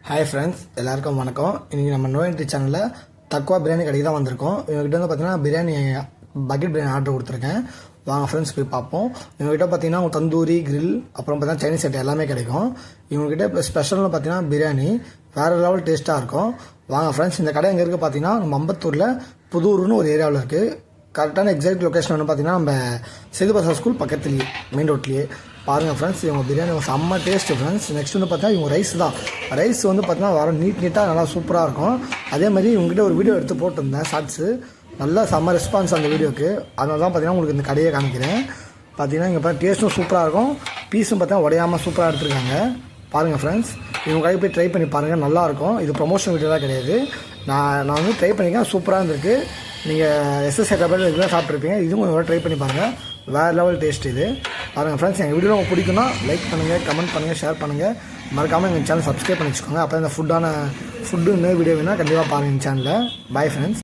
Hi friends, எல்லாருக்கும் வணக்கம். இன்றைக்கி நம்ம நோயின்ட்ரி சேனலில் தக்குவா பிரியாணி கடைக்கு தான் வந்திருக்கோம். இவங்ககிட்ட வந்து பார்த்தீங்கன்னா பிரியாணி பக்கெட் பிரியாணி ஆர்டர் கொடுத்துருக்கேன். வாங்க ஃப்ரெண்ட்ஸ் போய் பார்ப்போம். இவங்ககிட்ட பார்த்தீங்கன்னா தந்தூரி, கிரில், அப்புறம் பார்த்தீங்கன்னா சைனீஸ் செட் எல்லாமே கிடைக்கும். இவங்ககிட்ட இப்போ ஸ்பெஷல்னு பார்த்தீங்கன்னா பிரியாணி வேறு லெவல் டேஸ்ட்டாக இருக்கும். வாங்க ஃப்ரெண்ட்ஸ், இந்த கடை எங்கே இருக்குது பார்த்தீங்கன்னா நம்ம அம்பத்தூரில் புதூர்னு ஒரு ஏரியாவில் இருக்குது. கரெக்டான எக்ஸாக்ட் லொக்கேஷன் வந்து பார்த்தீங்கன்னா நம்ம சேதுபசார் ஸ்கூல் பக்கத்துலேயே மெயின் ரோட்லேயே. பாருங்கள் ஃப்ரெண்ட்ஸ், இவங்க பிரியாணி செம்ம டேஸ்ட்டு ஃப்ரெண்ட்ஸ். நெக்ஸ்ட் வந்து பார்த்தீங்கன்னா இவங்க ரைஸ் தான். ரைஸ் வந்து பார்த்தீங்கன்னா வர நீட்டாக நல்லா சூப்பராக இருக்கும். அதே மாதிரி இவங்ககிட்ட ஒரு வீடியோ எடுத்து போட்டிருந்தேன் ஷார்ட்ஸு. நல்லா செம்ம ரெஸ்பான்ஸ் அந்த வீடியோக்கு. அதனால தான் பார்த்தீங்கன்னா உங்களுக்கு இந்த கடையை காமிக்கிறேன். பார்த்தீங்கன்னா இங்கே பார்த்தா டேஸ்ட்டும் சூப்பராக இருக்கும். பீஸும் பார்த்தீங்கன்னா உடையாமல் சூப்பராக எடுத்துருக்காங்க. பாருங்கள் ஃப்ரெண்ட்ஸ், இவங்க கடைக்கு போய் ட்ரை பண்ணி பாருங்கள், நல்லாயிருக்கும். இது ப்ரொமோஷன் வீடியோ தான் கிடையாது. நான் வந்து ட்ரை பண்ணிக்கேன், சூப்பராக இருந்திருக்கு. நீங்கள் எஸ்எஸ் ஹைதராபாத் இதுதான் சாப்பிட்ருப்பீங்க. இதுவும் கொஞ்சம் ட்ரை பண்ணி பாருங்கள், வேறு லெவல் டேஸ்ட் இது. பாருங்கள் ஃப்ரெண்ட்ஸ், எங்கள் வீடியோ உங்களுக்கு பிடிக்குன்னா லைக் பண்ணுங்கள், கமெண்ட் பண்ணுங்கள், ஷேர் பண்ணுங்கள். மறக்காமல் எங்கள் சேனல் சப்ஸ்கிரைப் பண்ணி வச்சுக்கோங்க. அப்போ இந்த ஃபுட்டுன்னு வீடியோ வேணால் கண்டிப்பாக பாருங்கள் எங்கள் சேனலில். Bye friends.